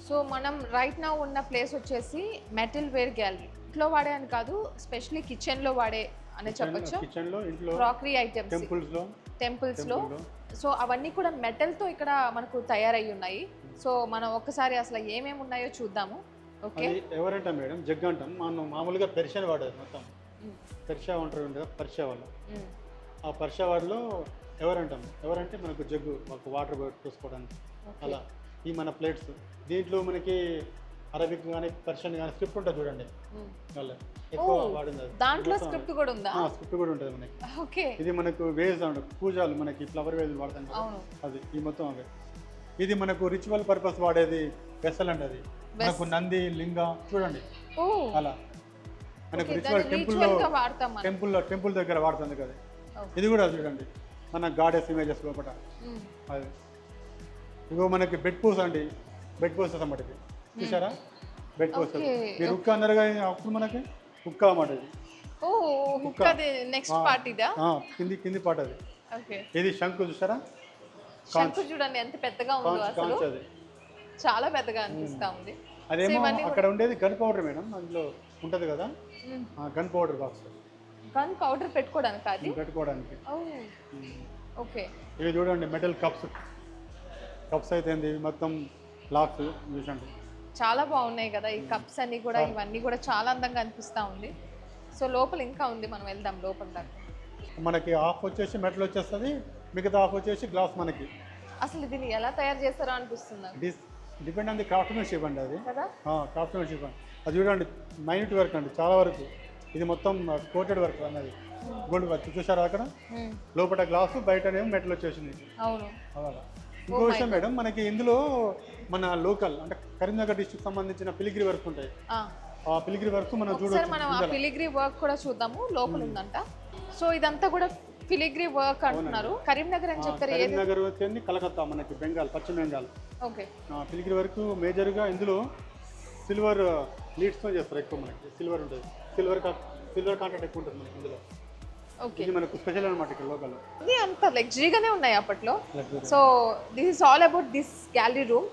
So మనం right now ఉన్న place వచ్చేసి మెటల్ వేర్ గ్యాలరీ. ఇంట్లో వాడే అని కాదు, స్పెషల్లీ కిచెన్ లో వాడే అని చెప్పొచ్చు. కిచెన్ లో, ఇంట్లో, క్రాకరీ ఐటమ్స్, టెంపుల్స్ లో. సో అవన్నీ కూడా మెటల్ తో ఇక్కడ మనకు తయారై ఉన్నాయి. సో మనం ఒక్కసారి అసలు ఏమేమి ఉన్నాయో చూద్దాము. Okay, ఎవరంటాం madam? జగ్ అంటాం. మనం మామూలుగా పెర్షియన్ వాడేది మొత్తం. పెర్షియా ఉంటారు కదా, పర్షియా వాళ్ళు. ఆ పర్షియా వాడిలో ఎవరంటాం? ఎవరంటే మనకు జగ్గు, మాకు వాటర్ పోసుకోవడానికి. అలా ఈ మన ప్లేట్స్, దీంట్లో మనకి అరబిక్ కానీ పర్షియన్ కానీ స్క్రిప్ట్ ఉంటుంది చూడండి. ఎక్కువ వాడింది దాంట్లో స్క్రిప్ట్ కూడా ఉందా? స్క్రిప్ట్ కూడా ఉంటుంది మనకి. ఓకే, ఇది మనకు వేజ్ అండ్ పూజలు, మనకి ఫ్లవర్ వేజ్ వాడతాం కదా, అది ఈ మొత్తం అవే. ఇది మనకు రిచువల్ పర్పస్ వాడేది వెసల్ అండి. అది మనకు నంది లింగ చూడండి అలా మనకు రిచువల్ టెంపుల్ దగ్గర వాడుతుంది కదా. ఇది కూడా చూడండి, మన గాడెస్ ఇమేజెస్ లోపల. అది ఇగో మనకి బెడ్ పూస్ అండి, బెడ్ పూస్ అన్నమాట. ఇది చూసారా, బెడ్ పూస్. మీరు హుక్క అన్నారు కానీ అప్పుడు మనకి హుక్క అన్నమాట. ఇది నెక్స్ట్ పార్ట్ ఇదా? కింది పాట అది. ఇది శంకు చూసారా, శంకు చూడండి ఎంత పెద్దగా ఉందో, అసలు చాలా పెద్దగా అనిపిస్తా ఉంది. అదేమో అక్కడ ఉండేది గన్ పౌడర్ మేడం, అందులో ఉంటది కదా gun powder box. Gun powder పెట్టుకోవడానికి, అది పెట్టుకోవడానికి. ఓకే, ఇవి చూడండి మెటల్ కప్స్ అయితే ఇవి మొత్తం లాక్స్ చూసండి, చాలా బాగున్నాయి కదా ఈ కప్స్ అన్ని కూడా. ఇవన్నీ కూడా చాలా అందంగా అనిపిస్తా ఉంది. సో లోపల ఇంకా ఉంది, మనం వెళ్దాం లోపల దాకా. మనకి హాఫ్ వచ్చేసి మెటల్ వచ్చేస్తుంది, మిగతా హాఫ్ వచ్చేసి గ్లాస్ మనకి. అసలు దీన్ని ఎలా తయారు చేస్తారో అనిపిస్తుంది. డిపెండ్ ఆన్ ది క్రాఫ్ట్మెన్షిప్ అండి. అది క్రాఫ్ట్మెన్షిప్ అండి. అది చూడండి మైన్యూట్ వర్క్ అండి, చాలా వరకు. ఇది మొత్తం కోటెడ్ వర్క్ అన్నది, గోల్డ్ వర్క్. చూసారా అక్కడ లోపల గ్లాసు, బయటనేమో మెటల్ వచ్చేసింది. అవును. అలా ఇంకో విషయం మేడం, మనకి ఇందులో మన లోకల్ అంటే కరీంనగర్ డిస్ట్రిక్ట్ సంబంధించిన ఫిలిగ్రీ వర్క్ ఉంటాయి. ఆ ఫిలిగ్రీ వర్క్ మనం చూడొచ్చు. మనం ఆ ఫిలిగ్రీ వర్క్ కూడా చూద్దాము, లోపల ఉందంట. సో ఇదంతా కూడా ఫిలిగ్రీ వర్క్ అంటున్నారు. కరీంనగర్ అని చెప్తారు. కరీంనగర్ వచ్చేది కలకత్తా, మనకి బెంగాల్, పశ్చిమ బెంగాల్. ఓకే, ఫిలిగ్రీ వర్క్ మేజర్గా ఇందులో సిల్వర్ లీడ్స్తో చేస్తారు ఎక్కువ. మనకి సిల్వర్ ఉంటుంది, సిల్వర్ కాంట్రాక్ట్ ఎక్కువ ఉంటుంది మనకి ఇందులో. ఇది మనకు స్పెషల్ అన్నమాట ఇక్కడ లోకల్. ఇది అంత లగ్జరీగానే ఉన్నాయి అప్పట్లో. So this is all about this gallery room.